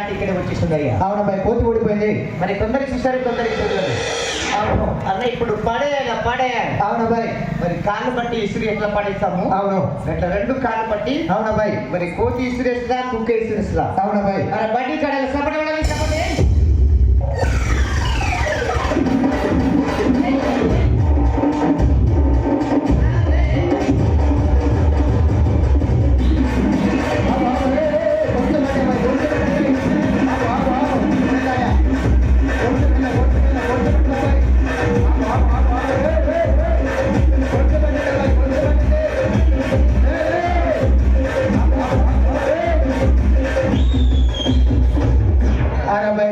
దాటి ఇక్కడ వచ్చేసింది అయ్యా. అవునబ్బాయి కోతి ఓడిపోయింది. మరి కొందరికి చూసారు, కొందరికి చూడలేదు. అవును అన్న, ఇప్పుడు పడేయాలి. అవునబ్బాయి. మరి కాళ్ళు బట్టి ఇసురు ఎట్లా పడేస్తాము? అవును. అట్లా రెండు కాళ్ళు బట్టి. అవునబ్బాయి. మరి కోతి ఇసురేస్తుందా, కుక్క ఇసురేస్తుందా? అవునబ్బాయి. మరి బండి కడాలి సపడాలి సపడే.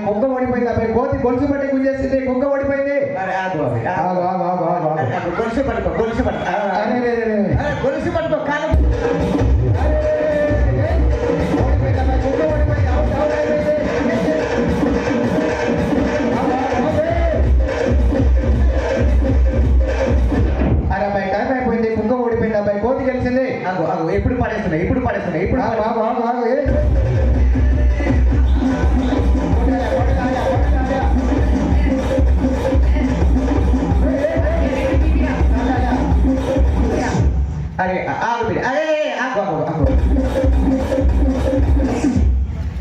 కుక్క ఓడిపోయింది అబ్బాయి. కోతి గొలుసు పట్టి గుంజేసింది. కుక్క ఓడిపోయింది. గొలుసు పట్టుకో, గొలుసు పట్టుకో, గొలుసు పట్టుకో కాలం. అరే అబ్బాయి టైం అయిపోయింది. కుక్క ఓడిపోయింది అబ్బాయి. కోతి గెలిచింది. ఎప్పుడు పడేస్తున్నాయి, ఇప్పుడు పడేస్తున్నాయి, ఇప్పుడు అరే ఆగు బిడ్డ.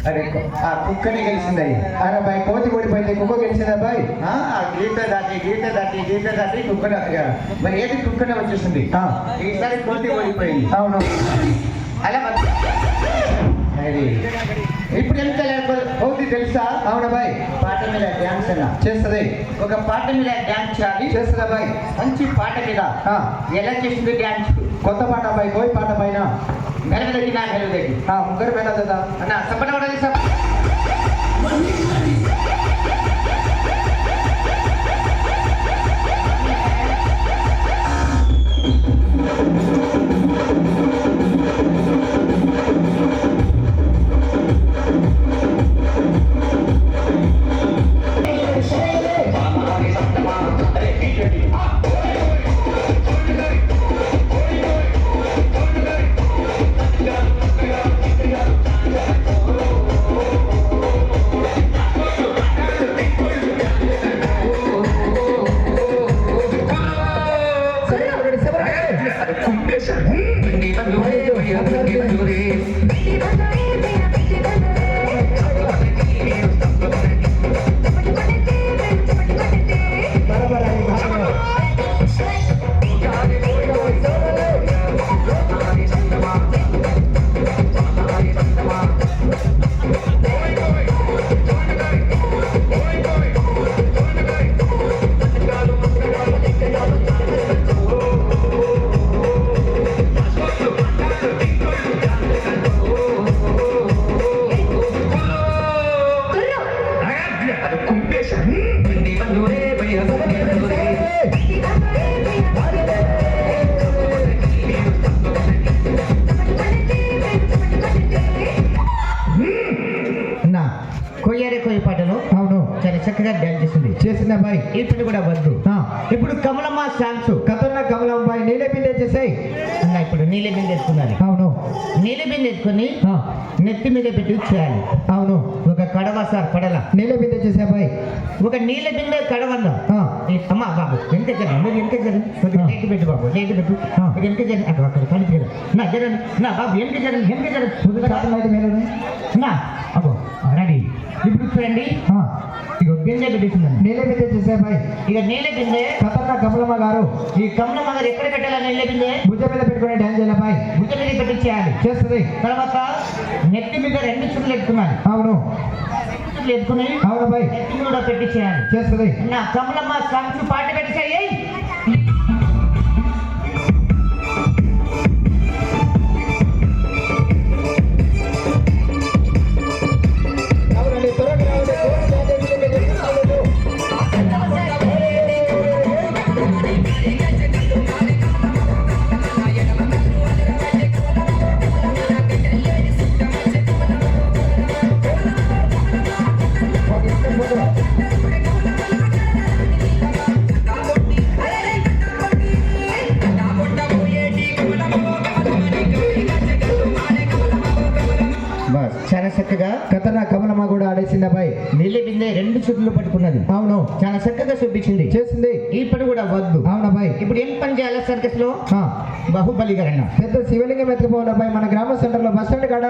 అరే ఆ కుక్కని గెలిచింది అయ్యి. అరే అబ్బాయి కోతి ఓడిపోయింది. కుక్క గెలిచింది అబ్బాయి. గీత దాటి కుక్కన. మరి ఏది కుక్కనే వచ్చేసింది. ఈసారి కోతి ఓడిపోయింది. అవును. అలా అది ఇప్పుడు ఎంత కోతి తెలుసా? అవునబ్బాయి. పాట మీద డ్యాన్స్ అలా చేస్తుంది. ఒక పాట మీద డ్యాన్స్ చేయాలి. చేస్తుంది అబ్బాయి. మంచి పాట మీద ఎలా చేస్తుంది డ్యాన్స్? కొత్త పాట అబ్బాయి. కోయి పాట పైన మెరవదగి నా మెరవదగి ముగ్గురు పైన కదా అన్న సపడబడాలి సప. కొయ్య పాటలు అవును చాలా చక్కగా డ్యాన్స్ చేసింది అబ్బాయి. ఇప్పుడు కూడా వద్దు. ఇప్పుడు కమలమ్మ సాంగ్స్ కథన్న కమలమ్మాయి నీళ్ళ బిందె చేసాయి అన్న. ఇప్పుడు నీళ్ళ బిందె ఎత్తుకున్నారు. అవును. నీళ్ళ బిందె ఎత్తుకుని నెత్తి మీద పెట్టి చేయాలి. అవును. ఒక కడవ సార్ పడల నీళ్ళ బిందె చేసే అబ్బాయి. ఒక నీళ్ళ బిందె కడవల్లో అమ్మా బాబు వెనక జరగదు, వెనక జరగదు, లేట్ పెట్టు బాబు, లేట్ పెట్టు, వెనక జరగదు, అక్కడ కలిపి జరగదు నా జరగదు నా బాబు, వెనక జరగదు, వెనక జరగదు నా అబ్బో రెడీ. ఇప్పుడు చూడండి ఇక బిందె పెట్టిందండి. నీళ్ళ బిందె చేసే అబ్బాయి. ఇక నీళ్ళ బిందె కథన్న కమలమ్మ గారు. ఈ కమలమ్మ గారు ఎక్కడ పెట్టాలా? నీళ్ళ బిందె భుజ మీద పెట్టుకునే డ్యాన్స్ చేయాలి అబ్బాయి. భుజ మీద పెట్టించేయాలి. చేస్తుంది. తర్వాత నెత్తి మీద 2 చుట్లు ఎత్తుకున్నాను. అవును. ఎత్తుకుని అవును అబ్బాయి. నెత్తి కూడా పెట్టించేయాలి. చేస్తుంది. నా కమలమ్మ సాంగ్స్ పాట పెట్టించాయి. చాలా చక్కగా కథన కమలమ్మ కూడా చేసింది అబ్బాయి నీళ్ళ బిందె 2 చేతులు పట్టుకున్నది. అవును చాలా చక్కగా చూపించింది. చేసింది ఈ పని కూడా వద్దు. అవును అబ్బాయి ఇప్పుడు ఏం పని చేయాలి సర్కస్ లో? ఆ, బాహుబలి గారన్న పెద్ద శివలింగం ఎత్తుకుపోవాలి అబ్బాయి మన గ్రామ సెంటర్ లో బస్ స్టాండ్ కాడ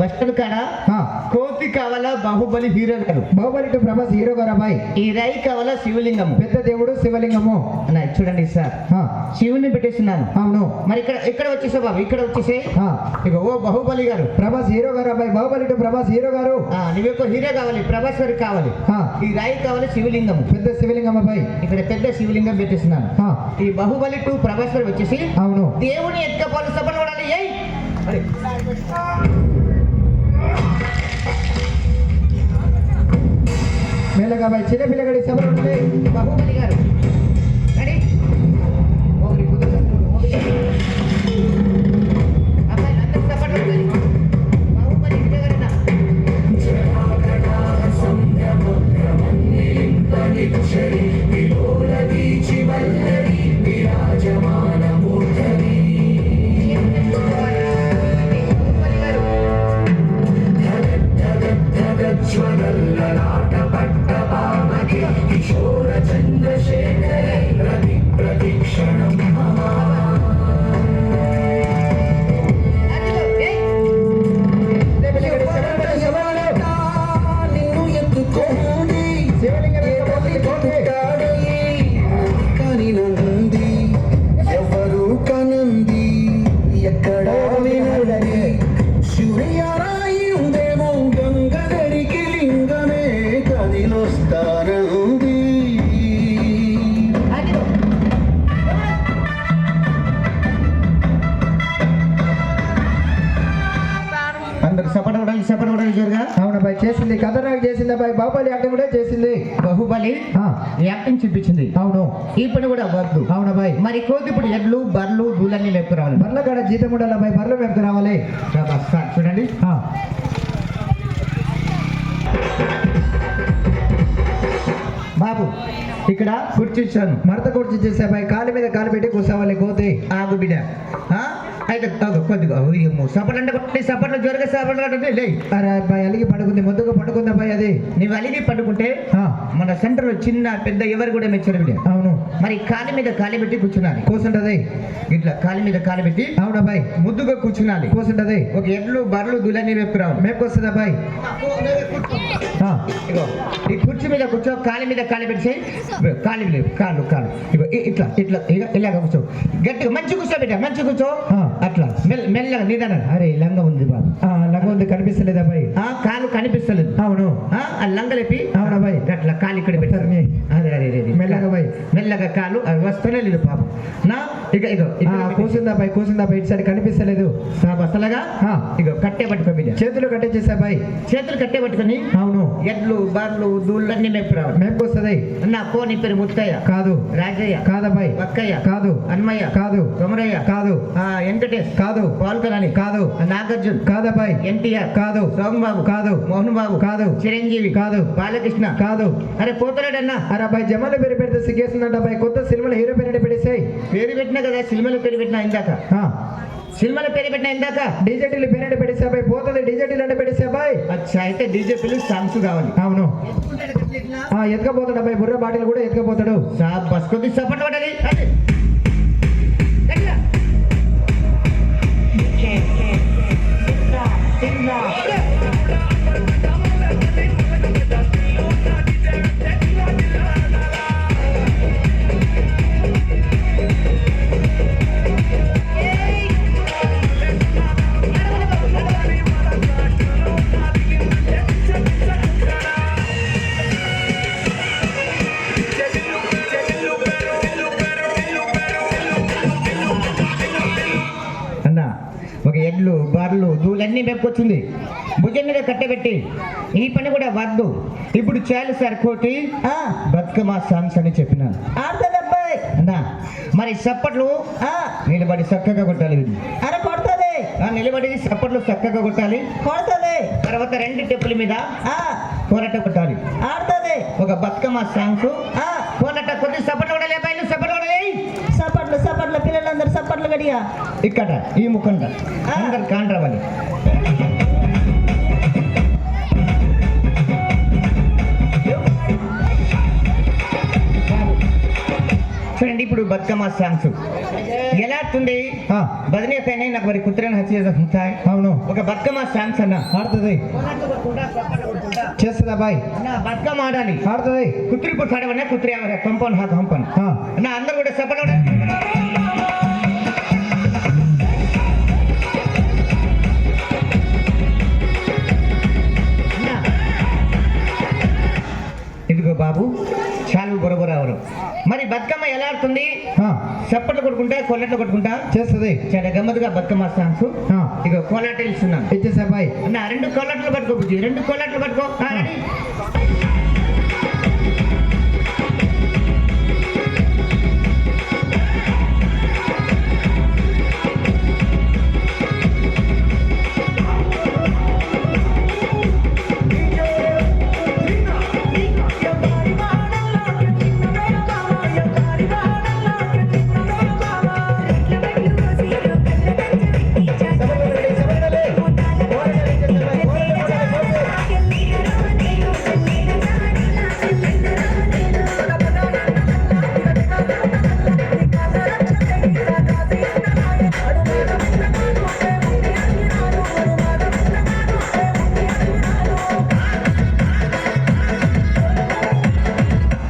బస్ స్టాండ్ కాడ ఆ, కోతి కావాలా బాహుబలి హీరో గారు, బాహుబలి టు ప్రభాస్ హీరో గారు అబ్బాయి ఈ రై కావాలా శివలింగము. పెద్ద దేవుడు శివలింగము అన్న చూడండి సార్, ఆ, శివుని పెట్టేస్తున్నాను. అవును మరి ఇక్కడ వచ్చేసా బాబు, ఇక్కడ వచ్చేసే ఆ, ఇక ఓ బాహుబలి గారు ప్రభాస్ హీరో గారు అబ్బాయి బాహుబలి టు ప్రభాస్ హీరో గారు నువ్వెక్కువ హీరో కావాలి, ప్రభాస్ గారు కావాలి, ఆ, ఈ రాయి కావాలి శివలింగము. పెద్ద శివలింగం అబ్బాయి ఇక్కడ పెద్ద శివలింగం పెట్టేస్తున్నాను. ఆ, ఈ బాహుబలి టు ప్రభాస్ గారు వచ్చేసి అవును దేవుని ఎత్తుకపోవాలి సభలు పడాలి. ఏయ్ అరే. మెల్లగా అబ్బాయి చిన్న పిల్లగడి సభలు ఉంటుంది బాహుబలి గారు రెడీ? ఒకరి కుదురు, ఒకరి. అబ్బాయి అందరూ సభలు పడాలి. బాహుబలి హీరో గారన్నా. శివలింగం ఎత్తుకుపోతుంది, పోతుంది. కనినంది ఎవరు కనంది ఎక్కడ వినది సూర్యరాయి ఉందేమో గంగదరికి లింగమే కదిలొస్తానంది అదిగో. అందరు సపడ పడాలి జోరుగా. అవును అబ్బాయి చేసింది కథనాకి చేసింది అబ్బాయి బాహుబలి యాక్టింగ్ కూడా చేసింది బాహుబలి ఆ, యాక్టింగ్ చూపించింది. అవును ఈ పని కూడా వద్దు. అవును అబ్బాయి మరి కోతి ఇప్పుడు ఎడ్లు బర్లు దూలన్నీ లేపు రావాలి. బర్ల కాడ జీతం ఉండాలి అబ్బాయి బర్ల వెంపు రావాలి సార్ చూడండి, ఆ, బాబు ఇక్కడ కూర్చొచ్చాను. మడత కూర్చి చేసే అబ్బాయి కాలు మీద కాలు పెట్టి కూర్చోవాలి కోతి ఆగు బిడ్డ. అయితే కొద్దిగా సపట్లు అంటే కొట్టి సపట్లు జోరుగా సపట్లు అంటే లే. అరే అబ్బాయి అలిగి పడుకుంది ముద్దుగా పడుకుంది అబ్బాయి అది నువ్వు అలిగి పట్టుకుంటే ఆ, మన సెంటర్ చిన్న పెద్ద ఎవరు కూడా మెచ్చారు బిడ్డ. అవును మరి కాలి మీద కాలి పెట్టి కూర్చున్నాను. కూర్చుంటది ఇట్లా కాలి మీద కాలి పెట్టి అవును అబ్బాయి ముద్దుగా కూర్చున్నాను. కూర్చుంటది ఒక ఎడ్లు బర్లు దులని వైపు రావాలి. మేపుకొస్తుంది అబ్బాయి ఆ, ఇగో ఈ కుర్చీ మీద కూర్చో, కాలి మీద కాలి పెట్టి కాలి లేవు, కాలు కాలు ఇగో ఇట్లా ఇట్లా ఇలాగ కూర్చో, గట్టిగా మంచి కూర్చో బిడ్డ, మంచి కూర్చో. ఆ. అట్లా మెల్లగా నిదానం. అరే లంగ ఉంది బాబు, ఆ, లంగ ఉంది కనిపిస్తలేదు అబ్బాయి కాలు కనిపిస్తలేదు. అవును ఆ లంగ లేపి అవును అబ్బాయి అట్లా కాలు ఇక్కడ పెట్టారు. అదే అదే అదే మెల్లగా అబ్బాయి మెల్లగా కాలు అది వస్తూనే లేదు పాపం. నా ఇక ఇగో కూర్చుంది అబ్బాయి కూర్చుంది అబ్బాయి ఇటు సైడ్ కనిపిస్తలేదు బసలగా ఆ, ఇగో కట్టే పట్టుకో బిడ్డ, చేతులు కట్టేసేసి అబ్బాయి చేతులు కట్టే పట్టుకొని అవును ఎడ్లు బర్లు దూళ్ళన్నీ మెప్పు రావాలి. మేపుకొస్తుంది నా కోని పేరు ముత్తయ్య, కాదు రాజయ్య, కాదబ్బాయి అక్కయ్య, కాదు అన్మయ్య, కాదు కొమరయ్య, కాదు వెంకటేష్, కాదు పాల్కరాని, కాదు నాగార్జున్, కాదబ్బాయి ఎన్టీఆర్, కాదు సోమబాబు, కాదు మోహన్ బాబు, కాదు చిరంజీవి, కాదు బాలకృష్ణ, కాదు అరే పోతలేడన్నా. అరే అబ్బాయి జమాలు పేరు పెడితే సిగ్గేస్తుందంట అబ్బాయి కొత్త సినిమాలో హీరో పేరు పెట్టేసాయి పేరు పెట్టినా కదా, సినిమాలో పేరు పెట్టినా ఇందాక, సినిమాలో పేరు పెట్టినా ఇందాక. డీజెటీలు పేరు పెట్టేసే అబ్బాయి పోతుంది డీజెటీలు అంటే పెట్టేసే అబ్బాయి అచ్చా అయితే డీజే పిల్లలు సాంగ్స్ కావాలి. అవును ఎత్తుకపోతాడు అబ్బాయి బుర్ర బాటిల్ కూడా ఎత్తుకపోతాడు బస్ కొద్ది సపోర్ట్ పడాలి. అది. గట్టిగా. అన్న ఒక ఎడ్లు బర్లు దూలన్నీ మెప్పుకొచ్చింది, భుజం మీద కట్టబెట్టి ఈ పని కూడా వద్దు. ఇప్పుడు చాలు సార్ కోటి బతుకమ్మ సాంగ్స్ అని చెప్పినాను. అన్నా మరి చప్పట్లు నిలబడి చక్కగా కొట్టాలి. అరే కొడుతుంది నిలబడి చప్పట్లు చక్కగా కొట్టాలి. కొడుతుంది తర్వాత 2 టెప్పుల మీద కోరట కొట్టాలి. ఆడుతుంది ఒక బతుకమ్మ సాంగ్స్ కోరట కొద్ది చప్పట్లు కొట్టాలి. అబ్బాయిలు చప్పట్లు కొట్టాలి. సపట్లు పిల్లలందరూ సపట్లు గడిగా ఇక్కడ ఈ ముఖండ అందరు కాండ్రవాలి. బతుకమ్మ సాంగ్స్ ఎలా అవుతుంది ఆ, బదిలీకైనా నాకు మరి కుత్రని హత్య ఉంటాయి అవును ఒక బతుకమ్మ సాంగ్స్ అన్న ఆడుతుంది చేస్తుందా బాయ్ నా బతుకమ్మ ఆడాలి ఆడుతుంది కుత్రి పుట్టాడవన్నా కుత్రి కంపౌండ్ హా కంపౌండ్ ఆ, నా అందరూ కూడా సపడ ఇదిగో బాబు చాలు బొరబొర అవరు మరి బతుకమ్మ ఎలా ఆడుతుంది ఆ, చప్పట్లు కొట్టుకుంటా కొల్లట్లు కొట్టుకుంటా చేస్తుంది చాలా గమ్మత్తుగా బతుకమ్మ సాంగ్స్ ఆ, ఇక కోలాటలు ఇస్తున్నాను ఇచ్చేసా బాయ్ నా రెండు కోలాట్లు పట్టుకో బుజ్జి రెండు కోలాట్లు పట్టుకో ఆ, రెడీ?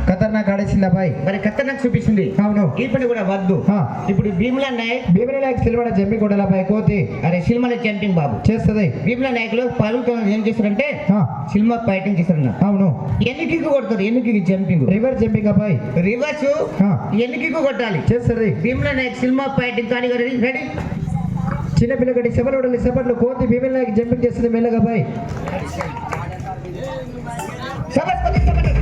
ఖతర్నాక్ ఆడేసిందా బాయ్ మరి ఖతర్నాక్ చూపిస్తుంది అవును ఈ పని కూడా వద్దు ఆ. ఇప్పుడు భీములా నాయక్ భీమిని నాయక్ సిల్వడ జమ్మి కొడలా బాయ్ కోతి అరే సినిమాలో జంపింగ్ బాబు చేస్తుంది భీములా నాయకులు పాల్గొన ఏం చేస్తారంటే ఆ, సినిమా ఫైటింగ్ చేస్తారు అవును ఎన్నికి కొడతారు ఎన్నికి jumping river jumping boy rivers ఆ. ఎన్నికి కొట్టాలి చేస్తుంది భీములా నాయక్ సినిమా ఫైటింగ్ కానీ రెడీ చిన్న పిల్లగడి సెపలు సెపట్లు కోతి భీమిని నాయక్ జంపింగ్ చేస్తుంది మెల్లగా బాయ్ సబస్ కొద్ది సబస్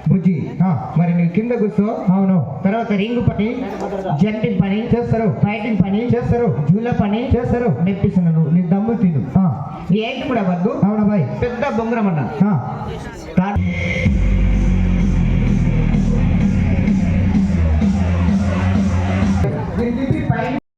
బుజ్జి ఆ, మరి నువ్వు కింద కూర్చో అవును తర్వాత రింగ్ పని జంపింగ్ పని చేస్తారు ఫైటింగ్ పని చేస్తారు జూల పని చేస్తారు మెప్పిస్తున్నాను నీ దమ్ము తిను ఆ, ఏంటి కూడా వద్దు అవునా బాయ్ పెద్ద బొంగరం అన్న ఆ, స్టార్ట్